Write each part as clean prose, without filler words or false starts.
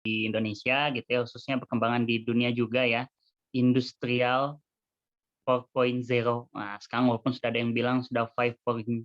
di Indonesia gitu ya, khususnya perkembangan di dunia juga ya, industrial 4.0. Nah, sekarang walaupun sudah ada yang bilang sudah 5.0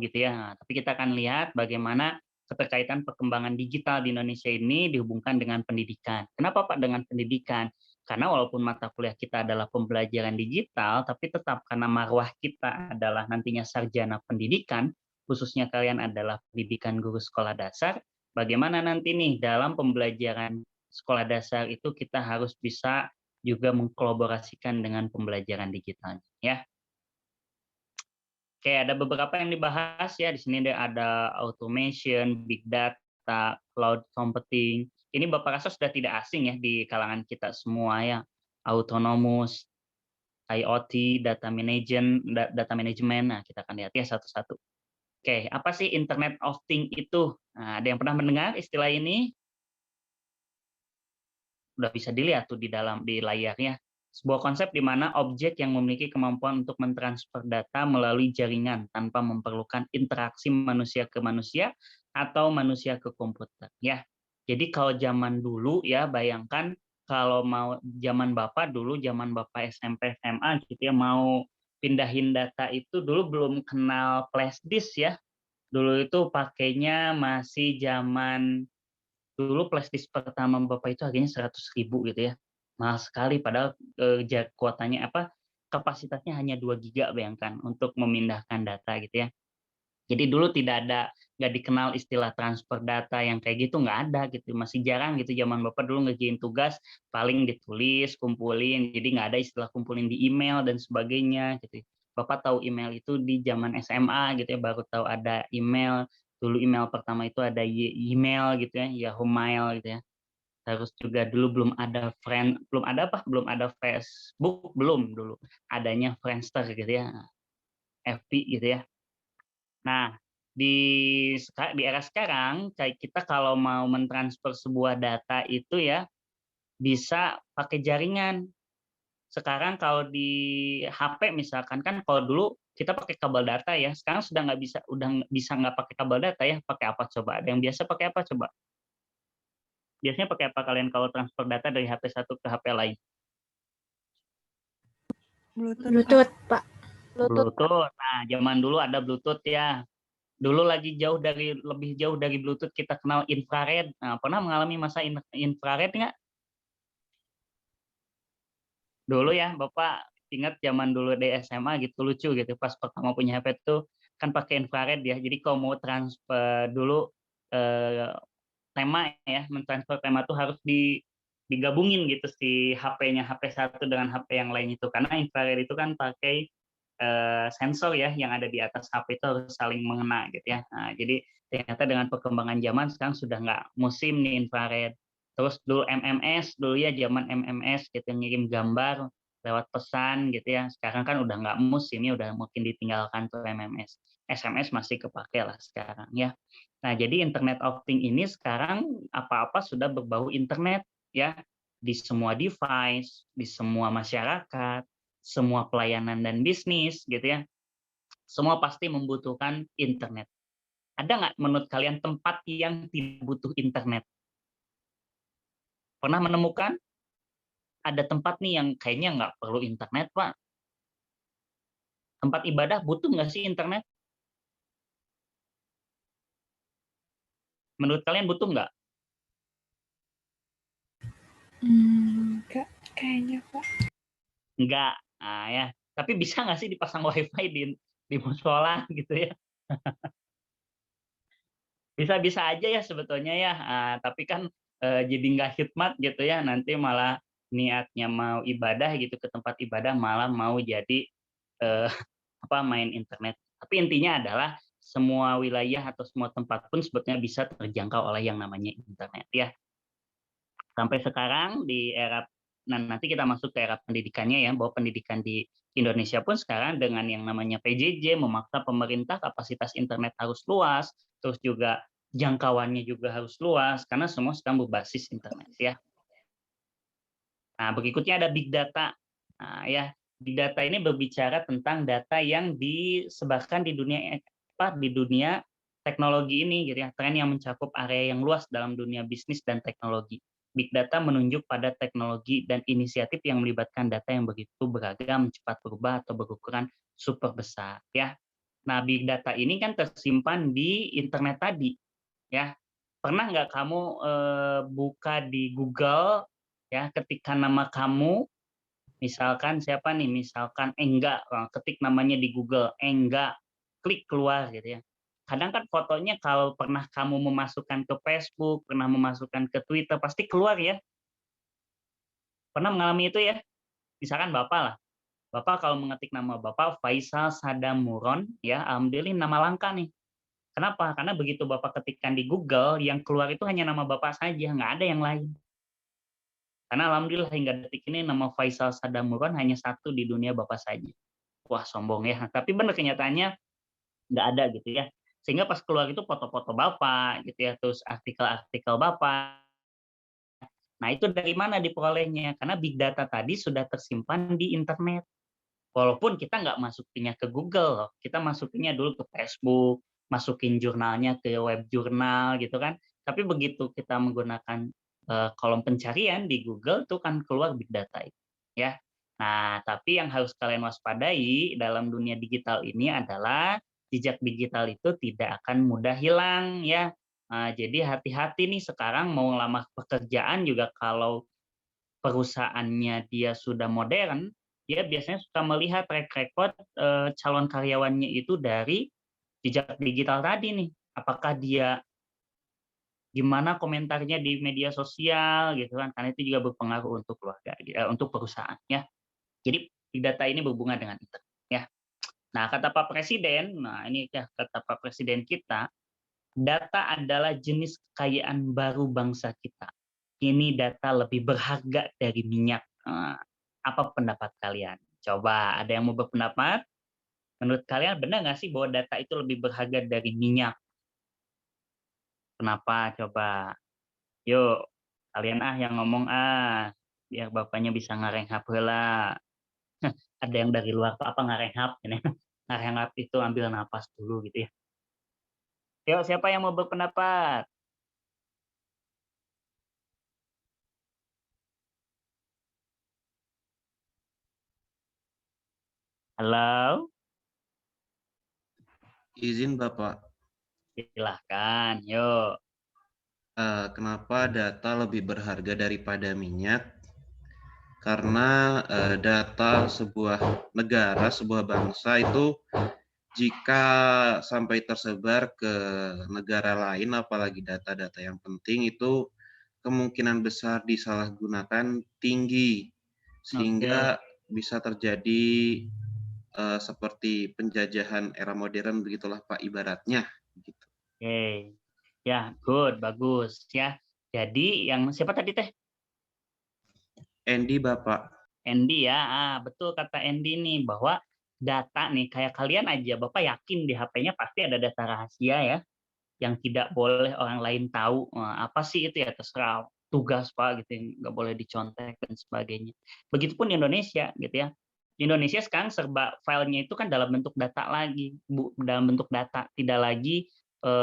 gitu ya. Nah, tapi kita akan lihat bagaimana keterkaitan perkembangan digital di Indonesia ini dihubungkan dengan pendidikan. Kenapa Pak dengan pendidikan? Karena walaupun mata kuliah kita adalah pembelajaran digital, tapi tetap karena marwah kita adalah nantinya sarjana pendidikan, khususnya kalian adalah pendidikan guru sekolah dasar, bagaimana nanti nih dalam pembelajaran sekolah dasar itu kita harus bisa juga mengkolaborasikan dengan pembelajaran digital ya. Oke, ada beberapa yang dibahas ya di sini ada automation, big data, cloud computing. Ini Bapak rasa sudah tidak asing ya di kalangan kita semua ya. Autonomous, IoT, data management. Nah, kita akan lihat ya satu-satu. Oke, apa sih Internet of Things itu? Nah, ada yang pernah mendengar istilah ini? Udah bisa dilihat tuh di layarnya. Sebuah konsep di mana objek yang memiliki kemampuan untuk mentransfer data melalui jaringan tanpa memerlukan interaksi manusia ke manusia atau manusia ke komputer ya. Jadi kalau zaman dulu ya bayangkan kalau mau zaman Bapak dulu zaman Bapak SMP SMA gitu ya mau pindahin data itu dulu belum kenal flash disk ya. Dulu itu pakainya masih zaman dulu flash disk pertama Bapak itu harganya 100.000 gitu ya. Mahal sekali padahal, kuotanya kapasitasnya hanya 2 giga bayangkan untuk memindahkan data gitu ya. Jadi dulu nggak dikenal istilah transfer data yang kayak gitu, nggak ada gitu, masih jarang gitu zaman Bapak dulu ngerjain tugas paling ditulis, kumpulin, jadi nggak ada istilah kumpulin di email dan sebagainya gitu. Bapak tahu email itu di zaman SMA gitu ya, baru tahu ada email, dulu email pertama itu ada email gitu ya, Yahoo Mail gitu ya. Terus juga dulu belum ada Facebook, belum dulu, adanya Friendster gitu ya, FB gitu ya. Nah, di era sekarang, kayak kita kalau mau mentransfer sebuah data itu ya, bisa pakai jaringan. Sekarang kalau di HP misalkan, kan kalau dulu kita pakai kabel data ya, sekarang udah nggak bisa nggak pakai kabel data ya, pakai apa coba? Ada yang biasa pakai apa coba? Biasanya pakai apa kalian kalau transfer data dari HP satu ke HP lain? Bluetooth, Pak. Bluetooth. Nah, zaman dulu ada Bluetooth ya. Dulu lebih jauh dari Bluetooth kita kenal infrared. Nah, pernah mengalami masa infrared nggak? Dulu ya, Bapak ingat zaman dulu di SMA gitu lucu gitu, pas pertama punya HP tuh kan pakai infrared ya. Jadi kalau mau transfer dulu eh, tema ya, mentransfer tema tuh harus digabungin gitu si HP-nya HP satu dengan HP yang lain itu karena infrared itu kan pakai sensor ya yang ada di atas HP itu harus saling mengena gitu ya. Nah, jadi ternyata dengan perkembangan zaman sekarang sudah nggak musim nih infrared. Terus dulu MMS, dulu ya zaman MMS gitu ngirim gambar lewat pesan gitu ya. Sekarang kan udah nggak musim ya, udah mungkin ditinggalkan tuh MMS. SMS masih kepake lah sekarang ya. Nah, jadi Internet of Things ini sekarang apa-apa sudah berbau internet ya di semua device, di semua masyarakat, semua pelayanan dan bisnis gitu ya. Semua pasti membutuhkan internet. Ada nggak menurut kalian tempat yang tidak butuh internet? Pernah menemukan ada tempat nih yang kayaknya nggak perlu internet, Pak. Tempat ibadah butuh nggak sih internet? Menurut kalian butuh nggak? Enggak, kayaknya, Pak. Nggak. Nah, ya. Tapi bisa nggak sih dipasang wifi di musola gitu ya? Bisa-bisa aja ya sebetulnya ya, tapi kan, jadi nggak khidmat gitu ya, nanti malah niatnya mau ibadah gitu ke tempat ibadah malah mau jadi, eee, main internet. Tapi intinya adalah semua wilayah atau semua tempat pun sebetulnya bisa terjangkau oleh yang namanya internet ya. Sampai sekarang di era nah nanti kita masuk ke era pendidikannya ya, bahwa pendidikan di Indonesia pun sekarang dengan yang namanya PJJ memaksa pemerintah kapasitas internet harus luas, terus juga jangkauannya juga harus luas, karena semua sekarang berbasis internet ya. Nah, berikutnya ada big data. Nah, ya, big data ini berbicara tentang data yang disebarkan di dunia teknologi ini gitu ya, tren yang mencakup area yang luas dalam dunia bisnis dan teknologi. Big data menunjuk pada teknologi dan inisiatif yang melibatkan data yang begitu beragam, cepat berubah atau berukuran super besar ya. Nah, big data ini kan tersimpan di internet tadi ya. Pernah nggak kamu buka di Google ya, ketika nama kamu, misalkan siapa nih, misalkan Engga, ketik namanya di Google, Engga, klik keluar gitu ya. Kadang kan fotonya kalau pernah kamu memasukkan ke Facebook, pernah memasukkan ke Twitter, pasti keluar ya. Pernah mengalami itu ya? Misalkan Bapak lah, Bapak kalau mengetik nama Bapak Faisal Sadamuron ya, alhamdulillah nama langka nih. Kenapa? Karena begitu Bapak ketikkan di Google, yang keluar itu hanya nama Bapak saja, nggak ada yang lain. Karena alhamdulillah hingga detik ini nama Faisal Sadamuron hanya satu di dunia Bapak saja. Wah, sombong ya. Tapi benar kenyataannya nggak ada gitu ya. Sehingga pas keluar itu foto-foto Bapak gitu ya, terus artikel-artikel Bapak. Nah, itu dari mana diperolehnya? Karena big data tadi sudah tersimpan di internet. Walaupun kita nggak masukinnya ke Google loh, kita masukinnya dulu ke Facebook, masukin jurnalnya ke web jurnal gitu kan. Tapi begitu kita menggunakan kolom pencarian di Google tuh kan keluar big data itu, ya. Nah, tapi yang harus kalian waspadai dalam dunia digital ini adalah jejak digital itu tidak akan mudah hilang ya. Jadi hati-hati nih sekarang mau ngelamar pekerjaan juga kalau perusahaannya dia sudah modern, dia biasanya suka melihat track record, calon karyawannya itu dari jejak digital tadi nih. Apakah dia gimana komentarnya di media sosial gitu kan, karena itu juga berpengaruh untuk keluarga untuk perusahaan ya. Jadi big data ini berhubungan dengan itu ya. Nah, kata Pak Presiden, nah ini ya kata Pak Presiden kita, data adalah jenis kekayaan baru bangsa kita. Ini data lebih berharga dari minyak. Apa pendapat kalian? Coba ada yang mau berpendapat? Menurut kalian benar nggak sih bahwa data itu lebih berharga dari minyak? Kenapa? Coba. Yuk, kalian yang ngomong biar bapaknya bisa ngarenghap heula. Ada yang dari luar apa ngarenghap ini. Ngarenghap itu ambil napas dulu gitu ya. Yuk, siapa yang mau berpendapat? Halo? Izin Bapak, Silahkan, yuk. kenapa data lebih berharga daripada minyak? Karena data sebuah negara, sebuah bangsa itu jika sampai tersebar ke negara lain, apalagi data-data yang penting itu kemungkinan besar disalahgunakan tinggi, Oke. sehingga bisa terjadi seperti penjajahan era modern begitulah Pak ibaratnya. Gitu. Oke. Ya, good, bagus ya. Jadi yang siapa tadi teh? Andy Bapak. Andy ya, betul kata Andy nih bahwa data nih kayak kalian aja, Bapak yakin di HP-nya pasti ada data rahasia ya, yang tidak boleh orang lain tahu. Apa sih itu ya terserah tugas Pak gitu, yang nggak boleh dicontek dan sebagainya. Begitupun di Indonesia gitu ya. Di Indonesia sekarang serba filenya itu kan dalam bentuk data lagi, dalam bentuk data, tidak lagi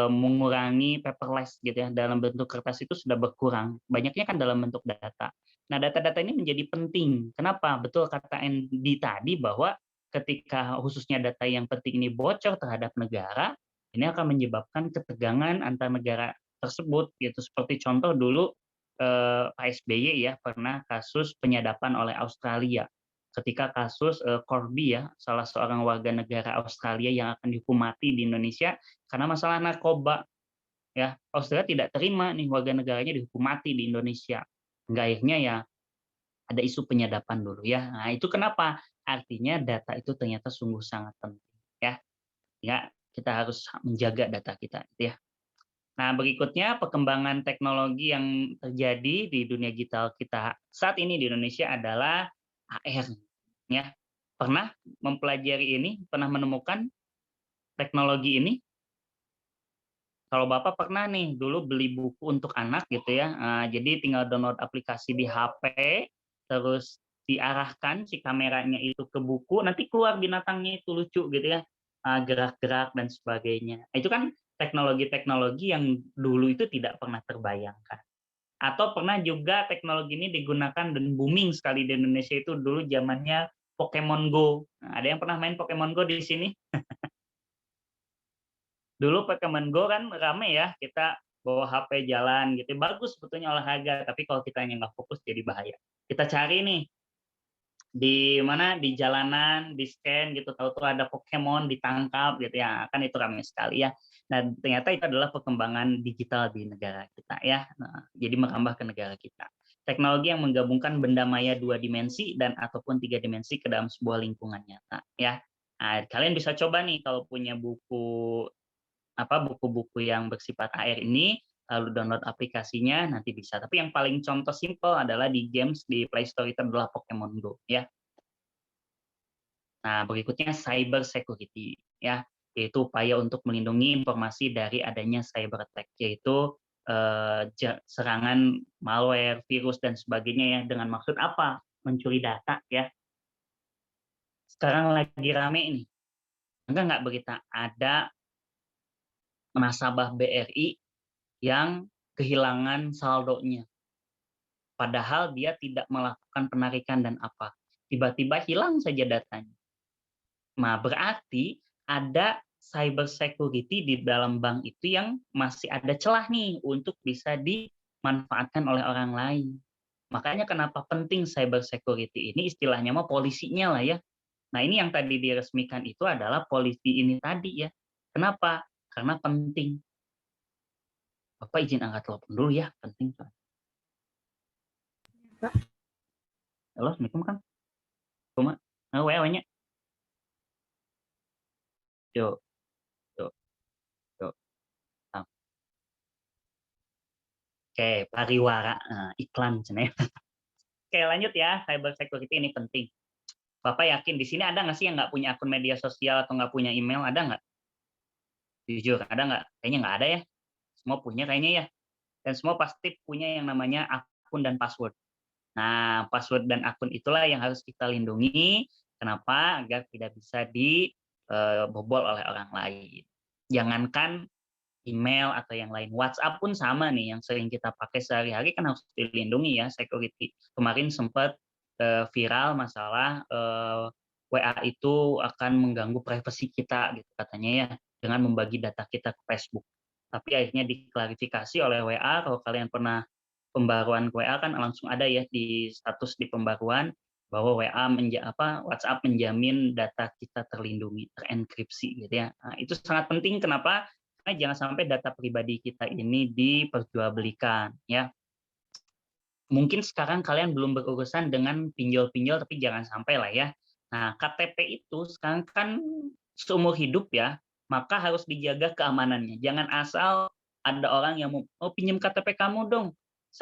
mengurangi paperless gitu ya, dalam bentuk kertas itu sudah berkurang. Banyaknya kan dalam bentuk data. Nah, data-data ini menjadi penting. Kenapa? Betul kata Andy tadi bahwa ketika khususnya data yang penting ini bocor terhadap negara, ini akan menyebabkan ketegangan antar negara tersebut gitu. Seperti contoh dulu Pak SBY ya pernah kasus penyadapan oleh Australia. Ketika kasus Corby ya, salah seorang warga negara Australia yang akan dihukum mati di Indonesia karena masalah narkoba ya. Australia tidak terima nih warga negaranya dihukum mati di Indonesia. Hingga akhirnya ya ada isu penyadapan dulu ya. Nah, itu kenapa? Artinya data itu ternyata sungguh sangat penting ya. Ya, kita harus menjaga data kita gitu ya. Nah, berikutnya perkembangan teknologi yang terjadi di dunia digital kita saat ini di Indonesia adalah AR ya. Pernah mempelajari ini? Pernah menemukan teknologi ini? Kalau Bapak pernah nih dulu beli buku untuk anak gitu ya, jadi tinggal download aplikasi di HP, terus diarahkan si kameranya itu ke buku, nanti keluar binatangnya itu lucu gitu ya, gerak-gerak dan sebagainya. Itu kan teknologi-teknologi yang dulu itu tidak pernah terbayangkan. Atau pernah juga teknologi ini digunakan dan booming sekali di Indonesia itu dulu zamannya Pokemon Go. Nah, ada yang pernah main Pokemon Go di sini? Dulu Pokemon Go kan rame ya, kita bawa HP jalan gitu, bagus sebetulnya olahraga, tapi kalau kita yang nggak fokus jadi bahaya. Kita cari nih, di mana, di jalanan, di-scan gitu, tahu-tahu ada Pokemon, ditangkap gitu ya, kan itu ramai sekali ya. Nah, ternyata itu adalah perkembangan digital di negara kita ya. Nah, jadi merambah ke negara kita. Teknologi yang menggabungkan benda maya 2 dimensi dan ataupun 3 dimensi ke dalam sebuah lingkungan nyata ya. Nah, kalian bisa coba nih kalau punya buku-buku yang bersifat AR ini, lalu download aplikasinya nanti bisa. Tapi yang paling contoh simple adalah di games di Play Store itu adalah Pokemon Go ya. Nah, berikutnya cyber security ya, yaitu upaya untuk melindungi informasi dari adanya cyber attack, yaitu serangan malware, virus dan sebagainya ya, dengan maksud apa? Mencuri data ya. Sekarang lagi rame ini. Enggak berita ada nasabah BRI yang kehilangan saldonya. Padahal dia tidak melakukan penarikan dan apa. Tiba-tiba hilang saja datanya. Nah, berarti ada cyber security di dalam bank itu yang masih ada celah nih untuk bisa dimanfaatkan oleh orang lain. Makanya kenapa penting cyber security ini, istilahnya mah polisinya lah ya. Nah, ini yang tadi diresmikan itu adalah polisi ini tadi ya. Kenapa? Karena penting. Bapak izin angkat telepon dulu ya, penting. Pak. Halo, Assalamualaikum Kang. Cuma, nya. Yuk, yuk, yuk. Oke, pariwara, iklan cenah. Oke, lanjut ya, cyber security ini penting. Bapak yakin di sini ada nggak sih yang nggak punya akun media sosial atau nggak punya email? Ada nggak? Jujur, ada nggak? Kayaknya nggak ada ya. Semua punya kayaknya ya. Dan semua pasti punya yang namanya akun dan password. Nah, password dan akun itulah yang harus kita lindungi. Kenapa? Agar tidak bisa dibobol oleh orang lain. Jangankan email atau yang lain. WhatsApp pun sama nih, yang sering kita pakai sehari-hari kan harus dilindungi ya, security. Kemarin sempat viral masalah WA itu akan mengganggu privasi kita gitu katanya ya, dengan membagi data kita ke Facebook. Tapi akhirnya diklarifikasi oleh WA, kalau kalian pernah pembaruan WA kan langsung ada ya di status di pembaruan bahwa WhatsApp menjamin data kita terlindungi, terenkripsi gitu ya. Nah, itu sangat penting kenapa? Karena jangan sampai data pribadi kita ini diperjualbelikan ya. Mungkin sekarang kalian belum berurusan dengan pinjol-pinjol, tapi jangan sampai lah ya. Nah, KTP itu sekarang kan seumur hidup ya, maka harus dijaga keamanannya. Jangan asal ada orang yang mau pinjam KTP kamu dong.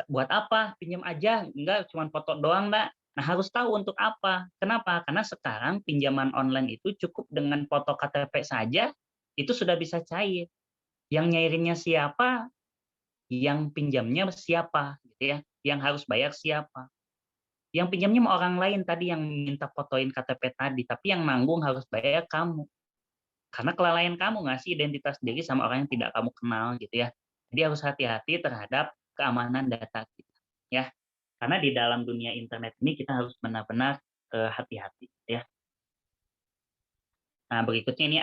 Buat apa? Pinjam aja, enggak, cuma foto doang, Mbak. Nah, harus tahu untuk apa. Kenapa? Karena sekarang pinjaman online itu cukup dengan foto KTP saja, itu sudah bisa cair. Yang nyairinnya siapa, yang pinjamnya siapa, gitu ya. Yang harus bayar siapa. Yang pinjamnya mau orang lain tadi yang minta fotoin KTP tadi, tapi yang nanggung harus bayar kamu. Karena kelalaian kamu ngasih identitas diri sama orang yang tidak kamu kenal gitu ya. Jadi harus hati-hati terhadap keamanan data kita ya. Karena di dalam dunia internet ini kita harus benar-benar hati-hati ya. Nah, berikutnya ini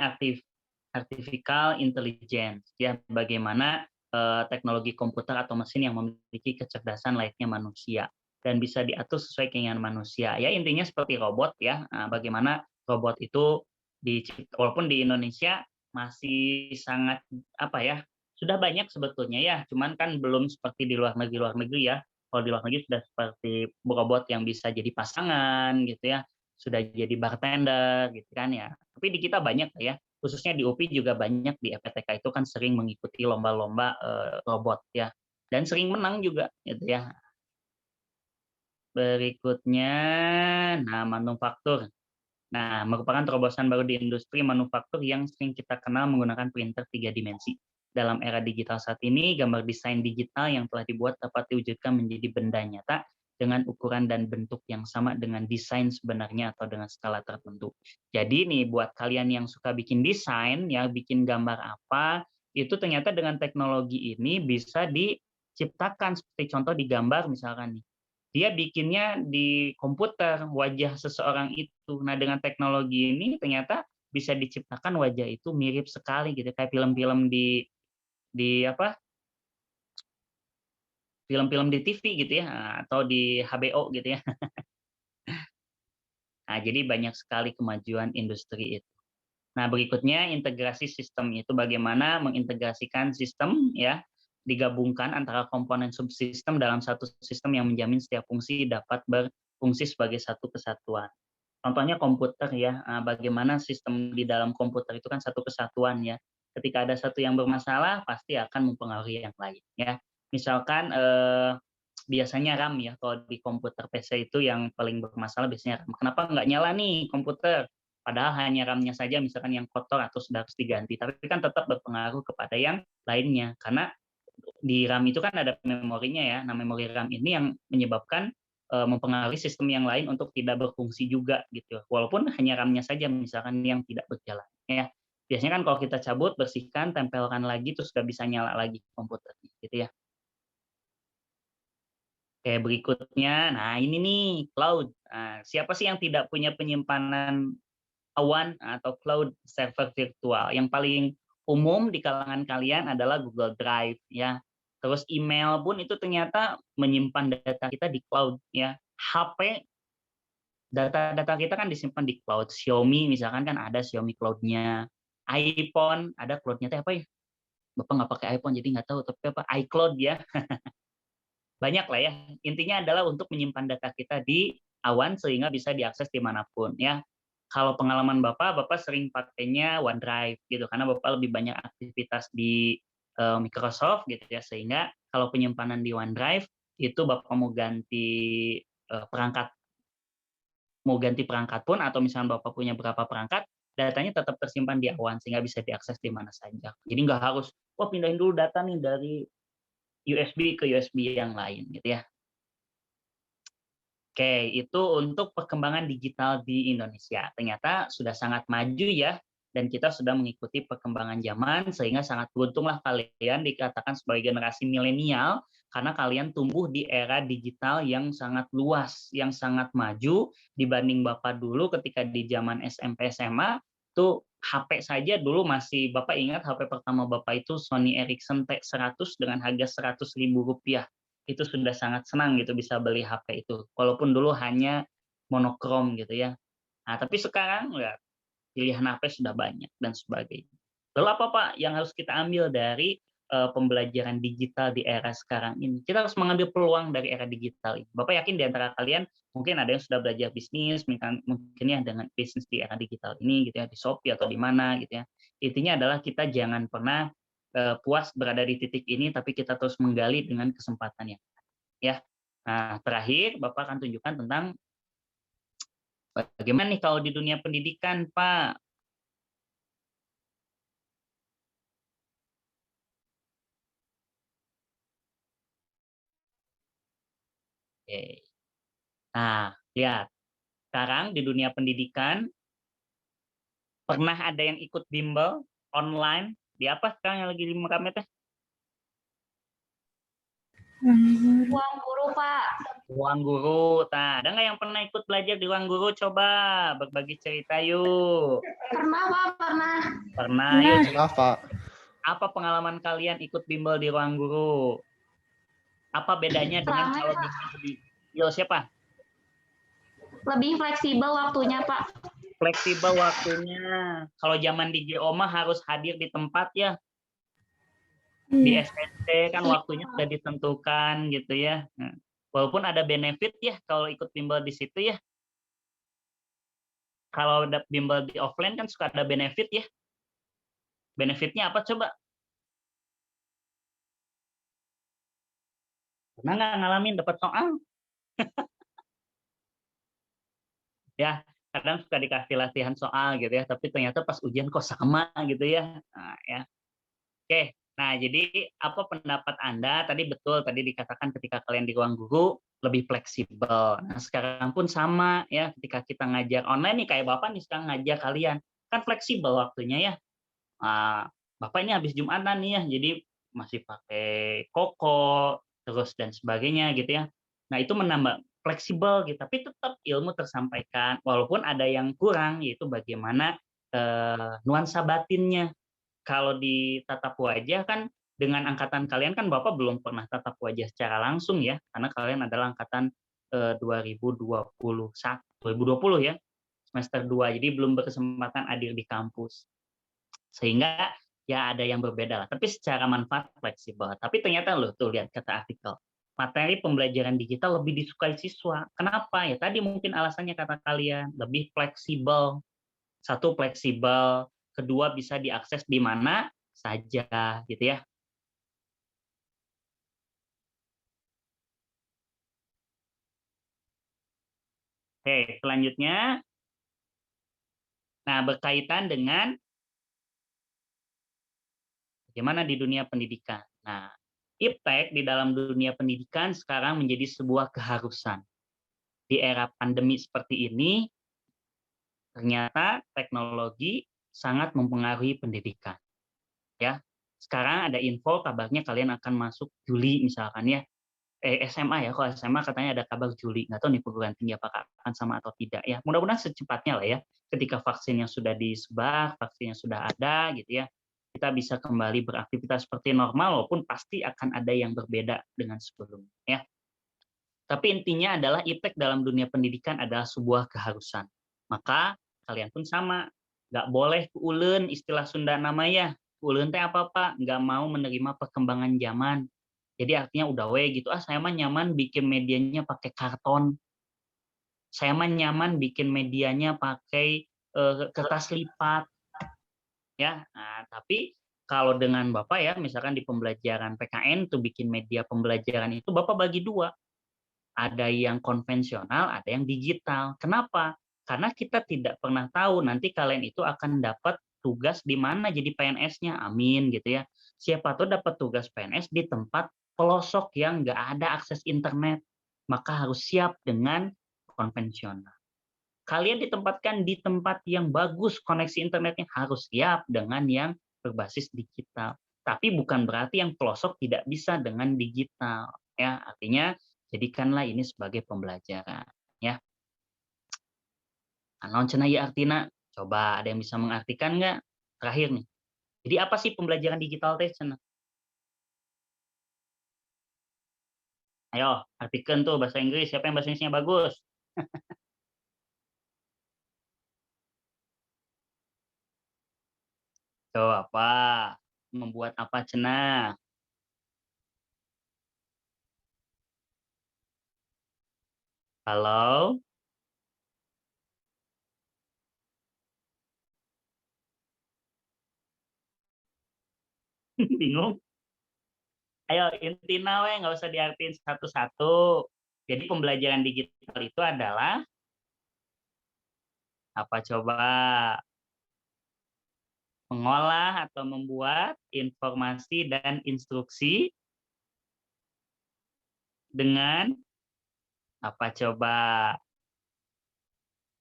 artificial intelligence ya, bagaimana teknologi komputer atau mesin yang memiliki kecerdasan layaknya manusia dan bisa diatur sesuai keinginan manusia. Ya intinya seperti robot ya. Nah, bagaimana robot itu walaupun di Indonesia masih sangat sudah banyak sebetulnya ya, cuman kan belum seperti di luar negeri ya. Kalau di luar negeri sudah seperti robot yang bisa jadi pasangan gitu ya, sudah jadi bartender gitu kan ya. Tapi di kita banyak ya, khususnya di UPI juga banyak, di FPTK itu kan sering mengikuti lomba-lomba robot ya, dan sering menang juga gitu ya. Berikutnya, manufaktur. Nah, merupakan terobosan baru di industri manufaktur yang sering kita kenal menggunakan printer 3 dimensi. Dalam era digital saat ini, gambar desain digital yang telah dibuat dapat diwujudkan menjadi benda nyata dengan ukuran dan bentuk yang sama dengan desain sebenarnya atau dengan skala tertentu. Jadi nih buat kalian yang suka bikin desain ya, bikin gambar apa, itu ternyata dengan teknologi ini bisa diciptakan, seperti contoh di gambar misalkan nih. Dia bikinnya di komputer wajah seseorang itu. Nah, dengan teknologi ini ternyata bisa diciptakan wajah itu mirip sekali gitu, kayak film-film di apa, film-film di TV gitu ya, atau di HBO gitu ya. Nah, jadi banyak sekali kemajuan industri itu. Nah, berikutnya integrasi sistem itu bagaimana mengintegrasikan sistem ya, digabungkan antara komponen subsistem dalam satu sistem yang menjamin setiap fungsi dapat berfungsi sebagai satu kesatuan. Contohnya komputer ya, bagaimana sistem di dalam komputer itu kan satu kesatuan ya. Ketika ada satu yang bermasalah, pasti akan mempengaruhi yang lain ya. Misalkan biasanya RAM ya, kalau di komputer PC itu yang paling bermasalah biasanya RAM. Kenapa nggak nyala nih komputer? Padahal hanya RAM-nya saja misalkan yang kotor atau sudah harus diganti, tapi kan tetap berpengaruh kepada yang lainnya. Karena di RAM itu kan ada memorinya ya. Nah, memori RAM ini yang menyebabkan mempengaruhi sistem yang lain untuk tidak berfungsi juga gitu. Walaupun hanya RAM-nya saja misalkan yang tidak berjalan ya. Biasanya kan kalau kita cabut, bersihkan, tempelkan lagi terus sudah bisa nyala lagi komputernya gitu ya. Oke, berikutnya, nah ini nih cloud. Nah, siapa sih yang tidak punya penyimpanan awan atau cloud server virtual? Yang paling umum di kalangan kalian adalah Google Drive ya. Terus email pun itu ternyata menyimpan data kita di cloud ya. HP, data-data kita kan disimpan di cloud. Xiaomi misalkan kan ada Xiaomi cloud-nya. iPhone ada cloud-nya apa ya? Bapak nggak pakai iPhone jadi nggak tahu, tapi apa iCloud ya. Banyak lah ya. Intinya adalah untuk menyimpan data kita di awan sehingga bisa diakses dimanapun ya. Kalau pengalaman Bapak sering pakainya OneDrive gitu karena Bapak lebih banyak aktivitas di Microsoft gitu ya, sehingga kalau penyimpanan di OneDrive itu Bapak mau ganti perangkat pun atau misalnya Bapak punya berapa perangkat, datanya tetap tersimpan di awan sehingga bisa diakses di mana saja. Jadi nggak harus pindahin dulu data nih dari USB ke USB yang lain gitu ya. Oke, itu untuk perkembangan digital di Indonesia. Ternyata sudah sangat maju ya, dan kita sudah mengikuti perkembangan zaman, sehingga sangat beruntunglah kalian dikatakan sebagai generasi milenial, karena kalian tumbuh di era digital yang sangat luas, yang sangat maju, dibanding Bapak dulu ketika di zaman SMP SMA, tuh HP saja dulu masih, Bapak ingat HP pertama Bapak itu Sony Ericsson T100 dengan harga Rp100.000. Itu sudah sangat senang gitu bisa beli HP itu. Walaupun dulu hanya monokrom gitu ya. Nah, tapi sekarang ya pilihan HP sudah banyak dan sebagainya. Lalu apa Pak yang harus kita ambil dari pembelajaran digital di era sekarang ini? Kita harus mengambil peluang dari era digital ini. Bapak yakin di antara kalian mungkin ada yang sudah belajar bisnis, mungkin ya dengan bisnis di era digital ini gitu ya, di Shopee atau di mana gitu ya. Intinya adalah kita jangan pernah puas berada di titik ini, tapi kita terus menggali dengan kesempatan yang ada, ya. Nah, terakhir Bapak akan tunjukkan tentang bagaimana nih kalau di dunia pendidikan, Pak. Oke. Nah, lihat. Sekarang di dunia pendidikan, pernah ada yang ikut bimbel online? Di apa sekarang yang lagi rame teh? Ruang guru, Pak. Ruang guru. Nah, ada nggak yang pernah ikut belajar di ruang guru? Coba berbagi cerita yuk. Pernah, Pak, pernah. Pernah, yuk. Pak. Apa pengalaman kalian ikut bimbel di ruang guru? Apa bedanya dengan Ramai, kalau Pak. bimbel di siapa? Lebih fleksibel waktunya, Pak. Fleksibel waktunya. Kalau zaman di Geoma harus hadir di tempat ya. Di SST kan waktunya sudah ditentukan gitu ya. Nah, walaupun ada benefit ya kalau ikut bimbel di situ ya. Kalau bimbel di offline kan suka ada benefit ya. Benefitnya apa coba? Pernah nggak ngalamin dapat soal? Ya, kadang suka dikasih latihan soal gitu ya, tapi ternyata pas ujian kok sama gitu ya. Nah, ya. Oke, nah jadi apa pendapat Anda? Tadi betul, tadi dikatakan ketika kalian di ruang guru lebih fleksibel. Nah sekarang pun sama ya, ketika kita ngajar online nih kayak Bapak nih sekarang ngajar kalian, kan fleksibel waktunya ya. Nah, Bapak ini habis Jumatan nih ya, jadi masih pakai koko, terus dan sebagainya gitu ya. Nah itu menambah fleksibel gitu, tapi tetap ilmu tersampaikan, walaupun ada yang kurang, yaitu bagaimana nuansa batinnya. Kalau di tatap wajah kan dengan angkatan kalian kan Bapak belum pernah tatap wajah secara langsung ya, karena kalian adalah angkatan 2020 ya, semester 2, jadi belum berkesempatan hadir di kampus. Sehingga ya ada yang berbeda lah, tapi secara manfaat fleksibel. Tapi ternyata loh tuh lihat kata artikel, materi pembelajaran digital lebih disukai siswa. Kenapa? Ya tadi mungkin alasannya kata kalian, lebih fleksibel. Satu fleksibel, kedua bisa diakses di mana saja gitu ya. Oke, selanjutnya, nah berkaitan dengan bagaimana di dunia pendidikan. Nah, iptek di dalam dunia pendidikan sekarang menjadi sebuah keharusan. Di era pandemi seperti ini, ternyata teknologi sangat mempengaruhi pendidikan. Ya, sekarang ada info kabarnya kalian akan masuk Juli misalkan ya, SMA ya, kalau SMA katanya ada kabar Juli, nggak tahu nih perguruan tinggi apakah akan sama atau tidak ya. Mudah-mudahan secepatnya lah ya, ketika vaksinnya sudah disebar, vaksinnya sudah ada gitu ya, kita bisa kembali beraktivitas seperti normal, walaupun pasti akan ada yang berbeda dengan sebelumnya ya. Tapi intinya adalah iptek dalam dunia pendidikan adalah sebuah keharusan. Maka kalian pun sama, nggak boleh ulun istilah Sunda namanya. Ulun teh apa Pak? Nggak mau menerima perkembangan zaman. Jadi artinya udah gitu, saya mah nyaman bikin medianya pakai karton. Saya mah nyaman bikin medianya pakai kertas lipat. Ya, nah, tapi kalau dengan Bapak ya, misalkan di pembelajaran PKN tuh bikin media pembelajaran itu Bapak bagi dua. Ada yang konvensional, ada yang digital. Kenapa? Karena kita tidak pernah tahu nanti kalian itu akan dapat tugas di mana jadi PNS-nya, amin gitu ya. Siapa tuh dapat tugas PNS di tempat pelosok yang nggak ada akses internet, maka harus siap dengan konvensional. Kalian ditempatkan di tempat yang bagus koneksi internetnya, harus siap dengan yang berbasis digital. Tapi bukan berarti yang pelosok tidak bisa dengan digital. Ya, artinya jadikanlah ini sebagai pembelajaran. Ya, naon cenah ieu artina? Coba ada yang bisa mengartikan nggak? Terakhir nih. Jadi apa sih pembelajaran digital teh cenah? Ayo, artikan tuh bahasa Inggris. Siapa yang bahasa Inggrisnya bagus? Tuh apa? Membuat apa cenah? Halo? Bingung? Ayo intina we, nggak usah diartiin satu-satu. Jadi pembelajaran digital itu adalah apa coba? Mengolah atau membuat informasi dan instruksi dengan apa coba?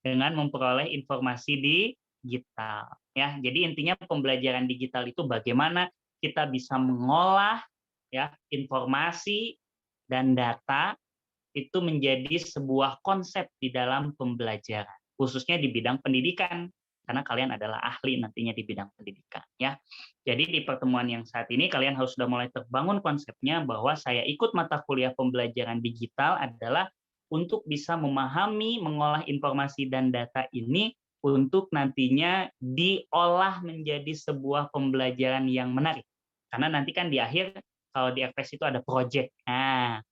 Dengan memperoleh informasi di digital. Ya, jadi intinya pembelajaran digital itu bagaimana kita bisa mengolah ya informasi dan data itu menjadi sebuah konsep di dalam pembelajaran, khususnya di bidang pendidikan, karena kalian adalah ahli nantinya di bidang pendidikan. Ya, jadi di pertemuan yang saat ini kalian harus sudah mulai terbangun konsepnya bahwa saya ikut mata kuliah pembelajaran digital adalah untuk bisa memahami, mengolah informasi dan data ini untuk nantinya diolah menjadi sebuah pembelajaran yang menarik. Karena nanti kan di akhir kalau di FPS itu ada project. Nah,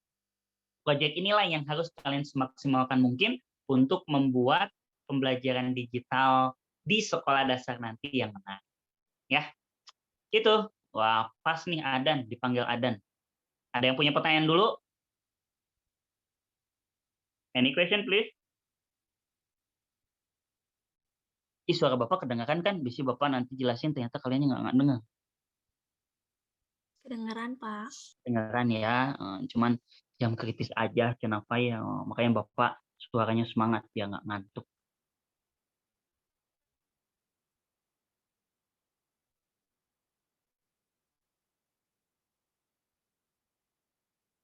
project inilah yang harus kalian semaksimalkan mungkin untuk membuat pembelajaran digital di sekolah dasar nanti yang menarik. Ya, itu. Wah, pas nih Adan, dipanggil Adan. Ada yang punya pertanyaan dulu? Any question, please? Ih, suara Bapak kedengaran kan? Bisa Bapak nanti jelasin, ternyata kalian nggak dengar. Kedengeran, Pak. Kedengaran ya, cuman jam kritis aja, kenapa ya? Makanya Bapak suaranya semangat, biar nggak ngantuk.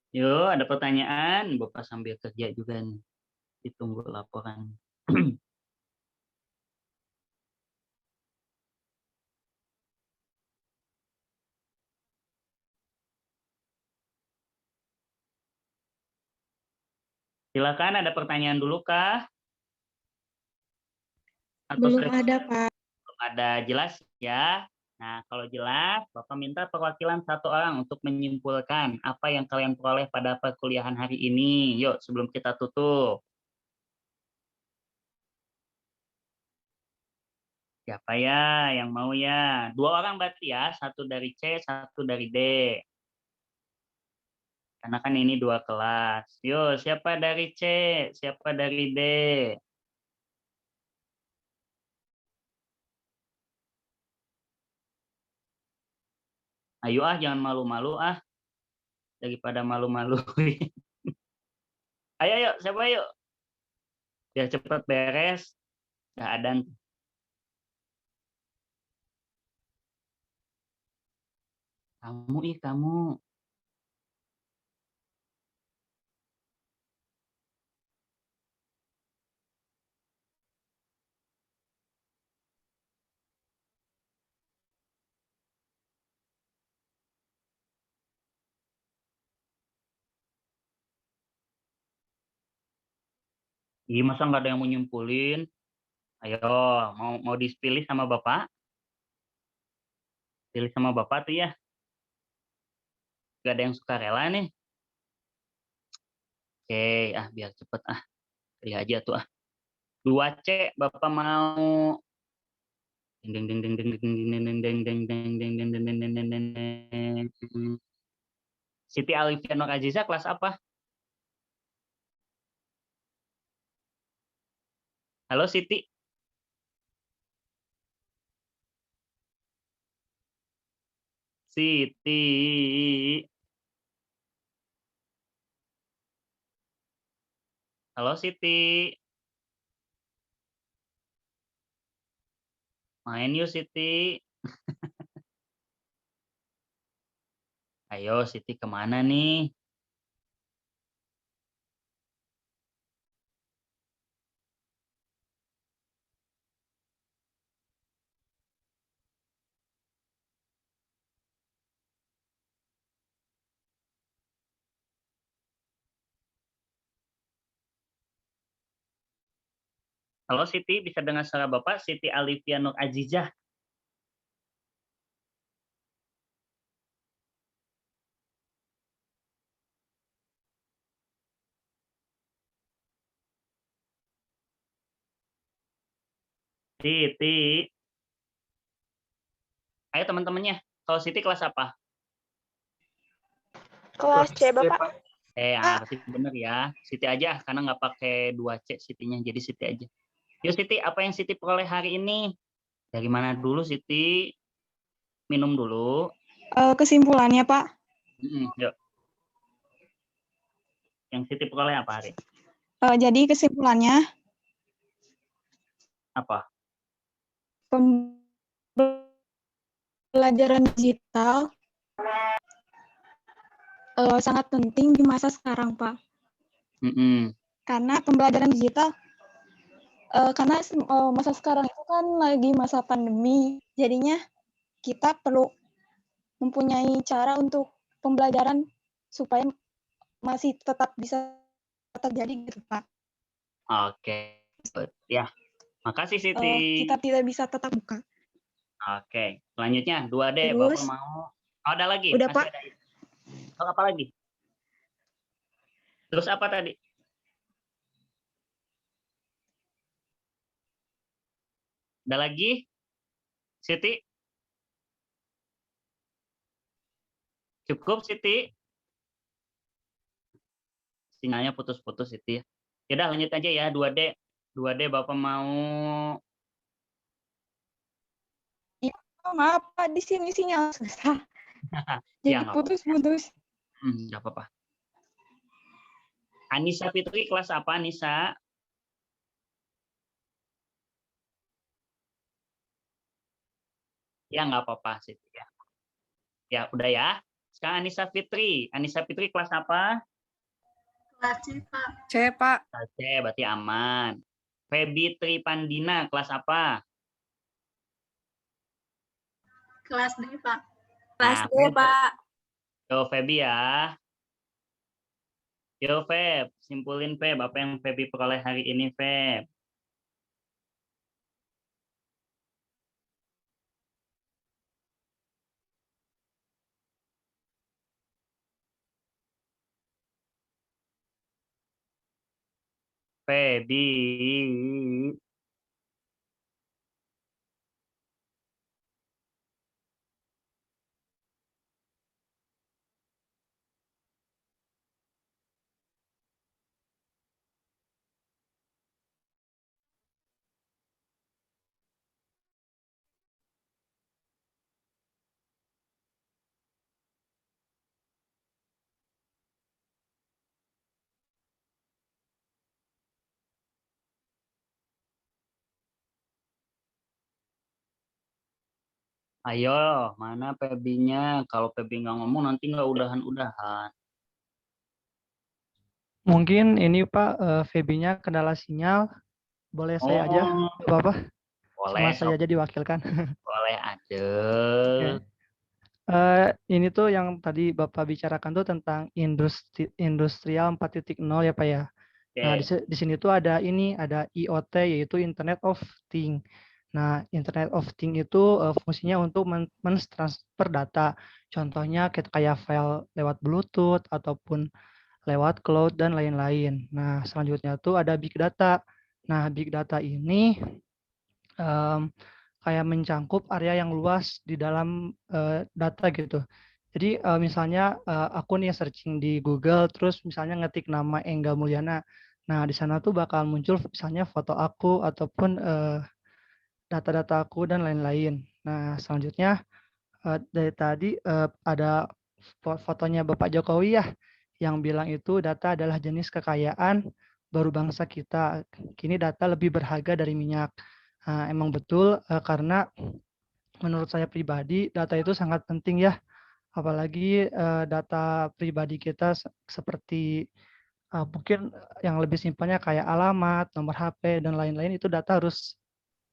Yuk, ada pertanyaan? Bapak sambil kerja juga nih. Ditunggu laporan. Silakan, ada pertanyaan dulu kah? Atau Belum sudah ada, Pak. ada jelas ya? Nah, kalau jelas, Bapak minta perwakilan satu orang untuk menyimpulkan apa yang kalian peroleh pada perkuliahan hari ini. Yuk, sebelum kita tutup. Siapa ya yang mau ya? 2 orang berarti ya, satu dari C, satu dari D. Karena kan ini 2 kelas. Yuk, siapa dari C? Siapa dari D? Ayo jangan malu-malu daripada malu-maluin. Ayo, yuk, siapa yuk? Biar cepat beres. Nggak ada. Kamu. Ih, masa nggak ada yang mau nyimpulin? Ayo, mau dipilih sama Bapak? Pilih sama Bapak tuh ya. Nggak ada yang suka rela nih. Oke, biar cepet pilih aja tuh 2C, Bapak mau. Ding ding ding ding ding ding ding ding ding ding ding ding ding ding ding ding ding. Siti Alifia Nur Aziza kelas apa? Halo Siti. Siti. Halo Siti. Main yuk Siti. Ayo Siti kemana nih? Halo Siti, bisa dengar suara Bapak? Siti Alifia Nur Azizah. Siti. Ayo teman-temannya. Kalau Siti kelas apa? Kelas C, Bapak. Berarti bener ya. Siti aja, karena nggak pakai 2C Sitinya, jadi Siti aja. Yuk Siti, apa yang Siti peroleh hari ini? Dari mana dulu Siti? Minum dulu. Kesimpulannya, Pak. Yuk. Yang Siti peroleh apa hari? Jadi kesimpulannya, Apa? pembelajaran digital sangat penting di masa sekarang, Pak. Karena pembelajaran digital, karena masa sekarang itu kan lagi masa pandemi, jadinya kita perlu mempunyai cara untuk pembelajaran supaya masih tetap bisa terjadi gitu, Pak. Oke. Ya, makasih Siti. Kita tidak bisa tetap buka. Oke, selanjutnya 2D, Terus, Bapak mau. Oh, ada lagi? udah, Masih Pak. ada. Oh, apa lagi? Terus apa tadi? Ada lagi? Siti? Cukup Siti? Sinyalnya putus-putus Siti ya. Yaudah lanjut aja ya 2D. 2D Bapak mau. Maaf, Pak, di sini sinyal susah. Ya, Jadi nggak putus-putus. nggak apa-apa. Anissa Fitri kelas apa Anissa? Ya nggak apa-apa Siti ya. Ya udah ya. Kak Anissa Fitri. Anissa Fitri kelas apa? Kelas C, Pak. C, Pak. Kelas C, berarti aman. Feby Tripandina, kelas apa? Kelas D, Pak. Kelas Nah, D, Pak. Yo, Feby ya. Yo, Feb. Simpulin, Feb. Apa yang Feby peroleh hari ini, Feb? Feby. Ayo, mana Feby-nya? Kalau Feby nggak ngomong, nanti nggak udahan-udahan. Mungkin ini Pak, Feby-nya kendala sinyal. Boleh saya aja, Oh, Bapak? boleh, Sama saya aja diwakilkan. boleh ada. Ini tuh yang tadi Bapak bicarakan tuh tentang industrial 4.0 ya Pak ya. Nah, di sini tuh ada IoT, yaitu Internet of Things. Nah, Internet of Things itu fungsinya untuk mentransfer data. Contohnya kayak file lewat Bluetooth ataupun lewat cloud dan lain-lain. Nah, selanjutnya tuh ada big data. Nah, big data ini kayak mencangkup area yang luas di dalam data gitu. Jadi misalnya aku nih searching di Google, terus misalnya ngetik nama Engga Mulyana. Nah, di sana tuh bakal muncul misalnya foto aku ataupun data-data aku dan lain-lain. Nah, selanjutnya dari tadi ada fotonya Bapak Jokowi ya, yang bilang itu data adalah jenis kekayaan baru bangsa kita. Kini data lebih berharga dari minyak. Nah, emang betul karena menurut saya pribadi data itu sangat penting ya. Apalagi data pribadi kita seperti mungkin yang lebih simpelnya kayak alamat, nomor HP, dan lain-lain, itu data harus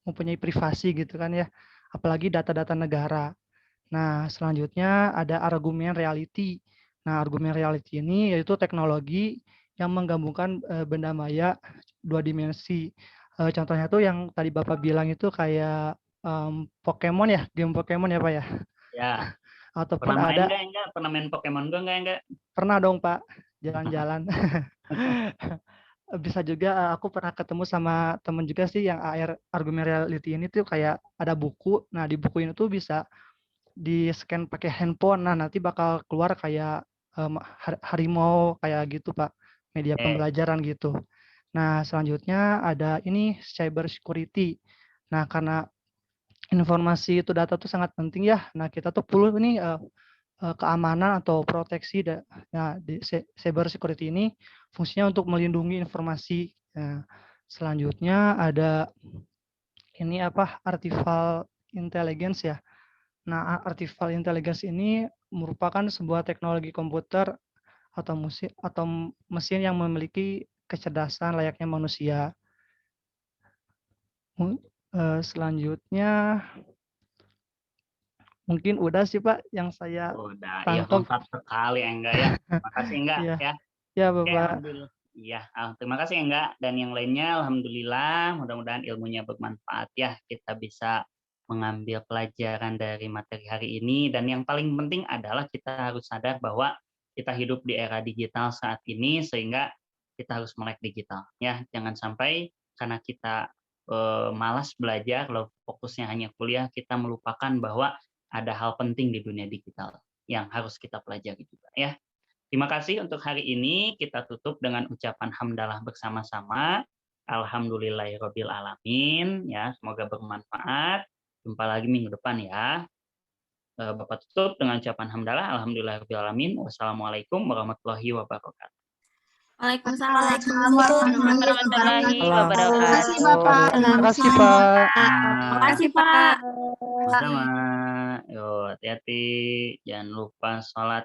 mempunyai privasi gitu kan ya. Apalagi data-data negara. Nah, selanjutnya ada argumen reality. Nah, argumen reality ini yaitu teknologi yang menggabungkan benda maya 2 dimensi. Contohnya tuh yang tadi Bapak bilang itu kayak Pokemon ya, game Pokemon ya Pak ya. Ya. Ataupun Pernah main ada enggak? Pernah main Pokemon Go enggak? pernah dong Pak, jalan-jalan. Bisa juga aku pernah ketemu sama temen juga sih yang AR argumen reality ini tuh kayak ada buku. Nah, di buku ini tuh bisa di-scan pakai handphone. Nah, nanti bakal keluar kayak harimau kayak gitu, Pak. Media pembelajaran gitu. Nah, selanjutnya ada ini cyber security. Nah, karena informasi itu data tuh sangat penting ya. Nah, kita tuh perlu ini keamanan atau proteksi. Nah, di cyber security ini fungsinya untuk melindungi informasi. Nah, selanjutnya ada ini artificial intelligence ya. Nah, artificial intelligence ini merupakan sebuah teknologi komputer atau mesin yang memiliki kecerdasan layaknya manusia. Selanjutnya mungkin udah sih Pak yang saya tangkap. Iya, mantap sekali Engga ya. Terima kasih Engga ya. Ya Bapak. Oke, alhamdulillah. Iya, terima kasih Engga dan yang lainnya alhamdulillah, mudah-mudahan ilmunya bermanfaat ya. Kita bisa mengambil pelajaran dari materi hari ini dan yang paling penting adalah kita harus sadar bahwa kita hidup di era digital saat ini sehingga kita harus melek digital ya. Jangan sampai karena kita malas belajar, kalau fokusnya hanya kuliah, kita melupakan bahwa ada hal penting di dunia digital yang harus kita pelajari juga ya. Terima kasih untuk hari ini. Kita tutup dengan ucapan hamdalah bersama-sama. Alhamdulillahirabbil alamin ya, semoga bermanfaat. Jumpa lagi minggu depan ya. Bapak tutup dengan ucapan hamdalah alhamdulillahirabbil alamin. Wassalamualaikum warahmatullahi wabarakatuh. Waalaikumsalam warahmatullahi wabarakatuh. Terima kasih, Bapak. Terima kasih Pak. Terima kasih Pak. Sama. Yo, hati-hati. Jangan lupa sholat